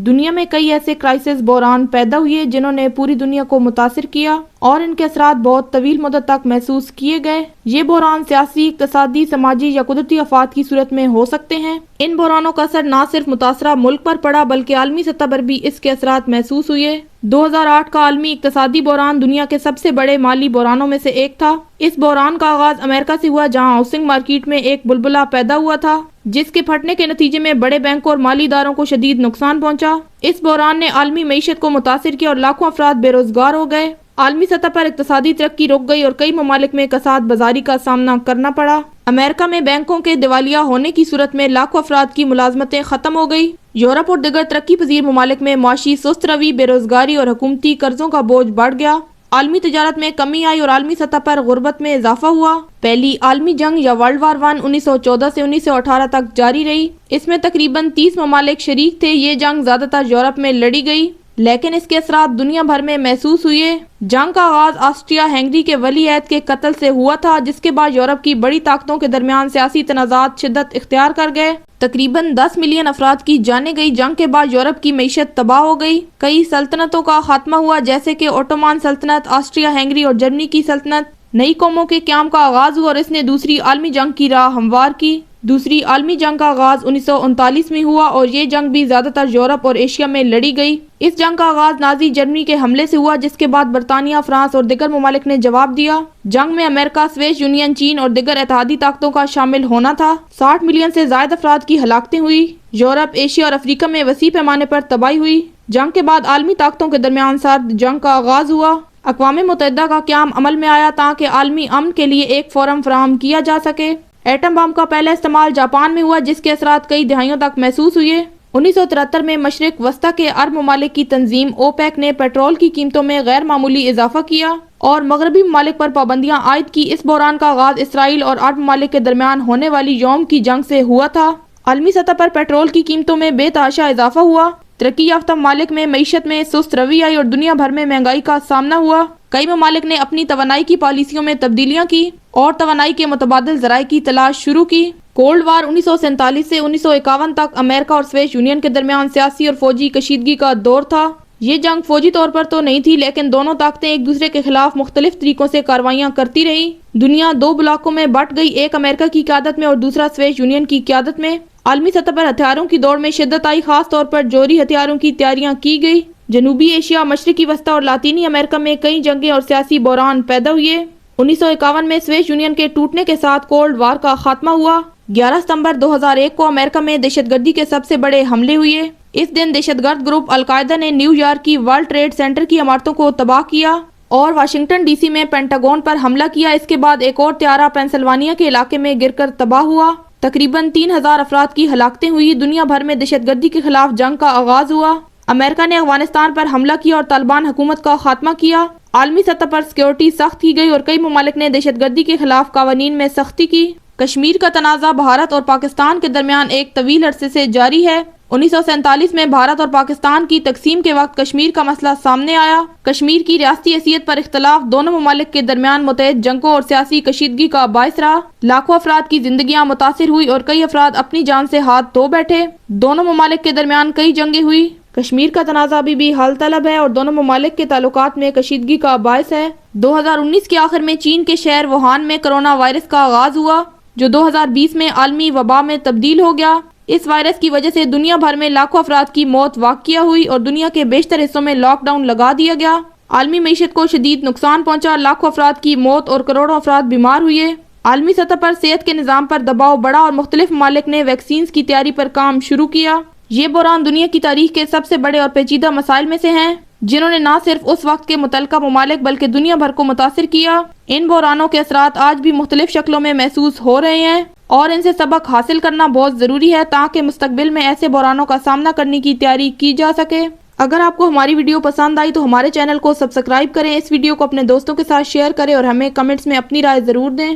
دنیا میں کئی ایسے کرائسس بحران پیدا ہوئے جنہوں نے پوری دنیا کو متاثر کیا اور ان کے اثرات بہت طویل مدت تک محسوس کیے گئے۔ یہ بحران سیاسی، اقتصادی، سماجی یا قدرتی آفات کی صورت میں ہو سکتے ہیں۔ ان بحرانوں کا اثر نہ صرف متاثرہ ملک پر پڑا بلکہ عالمی سطح پر بھی اس کے اثرات محسوس ہوئے۔ 2008 کا عالمی اقتصادی بحران دنیا کے سب سے بڑے مالی بحرانوں میں سے ایک تھا۔ اس بحران کا آغاز امریکہ سے ہوا جہاں ہاؤسنگ مارکیٹ میں ایک بلبلہ پیدا ہوا تھا جس کے پھٹنے کے نتیجے میں بڑے بینکوں اور مالی اداروں کو شدید نقصان پہنچا۔ اس بحران نے عالمی معیشت کو متاثر کیا اور لاکھوں افراد بے روزگار ہو گئے۔ عالمی سطح پر اقتصادی ترقی رک گئی اور کئی ممالک میں کساد بازاری کا سامنا کرنا پڑا۔ امریکہ میں بینکوں کے دیوالیہ ہونے کی صورت میں لاکھوں افراد کی ملازمتیں ختم ہو گئی۔ یورپ اور دیگر ترقی پذیر ممالک میں معاشی سست روی، بے روزگاری اور حکومتی قرضوں کا بوجھ بڑھ گیا۔ عالمی تجارت میں کمی آئی اور عالمی سطح پر غربت میں اضافہ ہوا۔ پہلی عالمی جنگ یا ورلڈ وار 1 1914 سے 1918 تک جاری رہی۔ اس میں تقریباً 30 ممالک شریک تھے۔ یہ جنگ زیادہ تر یورپ میں لڑی گئی لیکن اس کے اثرات دنیا بھر میں محسوس ہوئے۔ جنگ کا آغاز آسٹریا ہنگری کے ولی عہد کے قتل سے ہوا تھا جس کے بعد یورپ کی بڑی طاقتوں کے درمیان سیاسی تنازعات شدت اختیار کر گئے۔ تقریباً 10 ملین افراد کی جانیں گئی۔ جنگ کے بعد یورپ کی معیشت تباہ ہو گئی۔ کئی سلطنتوں کا خاتمہ ہوا جیسے کہ اوٹومان سلطنت، آسٹریا ہنگری اور جرمنی کی سلطنت۔ نئی قوموں کے قیام کا آغاز ہوا اور اس نے دوسری عالمی جنگ کی راہ ہموار کی۔ دوسری عالمی جنگ کا آغاز 1939 میں ہوا اور یہ جنگ بھی زیادہ تر یورپ اور ایشیا میں لڑی گئی۔ اس جنگ کا آغاز نازی جرمنی کے حملے سے ہوا جس کے بعد برطانیہ، فرانس اور دیگر ممالک نے جواب دیا۔ جنگ میں امریکہ، سوویت یونین، چین اور دیگر اتحادی طاقتوں کا شامل ہونا تھا۔ 60 ملین سے زائد افراد کی ہلاکتیں ہوئی۔ یورپ، ایشیا اور افریقہ میں وسیع پیمانے پر تباہی ہوئی۔ جنگ کے بعد عالمی طاقتوں کے درمیان سرد جنگ کا آغاز ہوا۔ اقوام متحدہ کا قیام عمل میں آیا تاکہ عالمی امن کے لیے ایک فورم فراہم کیا جا سکے۔ ایٹم بم کا پہلا استعمال جاپان میں ہوا جس کے اثرات کئی دہائیوں تک محسوس ہوئے۔ 1973 میں مشرق وسطیٰ کے عرب ممالک کی تنظیم اوپیک نے پیٹرول کی قیمتوں میں غیر معمولی اضافہ کیا اور مغربی ممالک پر پابندیاں عائد کی۔ اس بحران کا آغاز اسرائیل اور عرب ممالک کے درمیان ہونے والی یوم کی جنگ سے ہوا تھا۔ عالمی سطح پر پیٹرول کی قیمتوں میں بے تحاشا اضافہ ہوا۔ ترقی یافتہ ممالک میں معیشت میں سست روی آئی اور دنیا بھر میں مہنگائی کا سامنا ہوا۔ کئی ممالک نے اپنی توانائی کی پالیسیوں میں تبدیلیاں کی اور توانائی کے متبادل ذرائع کی تلاش شروع کی۔ کولڈ وار 1947 سے 1951 تک امریکہ اور سوویت یونین کے درمیان سیاسی اور فوجی کشیدگی کا دور تھا۔ یہ جنگ فوجی طور پر تو نہیں تھی لیکن دونوں طاقتیں ایک دوسرے کے خلاف مختلف طریقوں سے کارروائیاں کرتی رہیں۔ دنیا دو بلاکوں میں بٹ گئی، ایک امریکہ کی قیادت میں اور دوسرا سوویت یونین کی قیادت میں۔ عالمی سطح پر ہتھیاروں کی دوڑ میں شدت آئی، خاص طور پر جوہری ہتھیاروں کی تیاریاں کی گئی۔ جنوبی ایشیا، مشرقی وسطیٰ اور لاطینی امریکہ میں کئی جنگیں اور سیاسی بحران پیدا ہوئے۔ 1951 میں سوویت یونین کے ٹوٹنے کے ساتھ کولڈ وار کا خاتمہ ہوا۔ 11 ستمبر 2001 کو امریکہ میں دہشت گردی کے سب سے بڑے حملے ہوئے۔ اس دن دہشت گرد گروپ القاعدہ نے نیو یارک کی ورلڈ ٹریڈ سینٹر کی عمارتوں کو تباہ کیا اور واشنگٹن ڈی سی میں پینٹاگون پر حملہ کیا۔ اس کے بعد ایک اور طیارہ پینسلوانیا کے علاقے میں گر کر تباہ ہوا۔ تقریباً 3000 افراد کی ہلاکتیں ہوئی۔ دنیا بھر میں دہشت گردی کے خلاف جنگ کا آغاز ہوا۔ امریکہ نے افغانستان پر حملہ کیا اور طالبان حکومت کا خاتمہ کیا۔ عالمی سطح پر سیکیورٹی سخت کی گئی اور کئی ممالک نے دہشت گردی کے خلاف قوانین میں سختی کی۔ کشمیر کا تنازع بھارت اور پاکستان کے درمیان ایک طویل عرصے سے جاری ہے۔ 1947 میں بھارت اور پاکستان کی تقسیم کے وقت کشمیر کا مسئلہ سامنے آیا۔ کشمیر کی ریاستی حیثیت پر اختلاف دونوں ممالک کے درمیان متعدد جنگوں اور سیاسی کشیدگی کا باعث رہا۔ لاکھوں افراد کی زندگیاں متاثر ہوئی اور کئی افراد اپنی جان سے ہاتھ دھو بیٹھے۔ دونوں ممالک کے درمیان کئی جنگیں ہوئی۔ کشمیر کا تنازع ابھی بھی حل طلب ہے اور دونوں ممالک کے تعلقات میں کشیدگی کا باعث ہے۔ 2019 کے آخر میں چین کے شہر ووہان میں کرونا وائرس کا آغاز ہوا جو 2020 میں عالمی وبا میں تبدیل ہو گیا۔ اس وائرس کی وجہ سے دنیا بھر میں لاکھوں افراد کی موت واقع ہوئی اور دنیا کے بیشتر حصوں میں لاک ڈاؤن لگا دیا گیا۔ عالمی معیشت کو شدید نقصان پہنچا، لاکھوں افراد کی موت اور کروڑوں افراد بیمار ہوئے۔ عالمی سطح پر صحت کے نظام پر دباؤ بڑھا اور مختلف ممالک نے ویکسینز کی تیاری پر کام شروع کیا۔ یہ بحران دنیا کی تاریخ کے سب سے بڑے اور پیچیدہ مسائل میں سے ہیں جنہوں نے نہ صرف اس وقت کے متعلقہ ممالک بلکہ دنیا بھر کو متاثر کیا۔ ان بحرانوں کے اثرات آج بھی مختلف شکلوں میں محسوس ہو رہے ہیں اور ان سے سبق حاصل کرنا بہت ضروری ہے تاکہ مستقبل میں ایسے بحرانوں کا سامنا کرنے کی تیاری کی جا سکے۔ اگر آپ کو ہماری ویڈیو پسند آئی تو ہمارے چینل کو سبسکرائب کریں، اس ویڈیو کو اپنے دوستوں کے ساتھ شیئر کریں اور ہمیں کمنٹس میں اپنی رائے ضرور دیں۔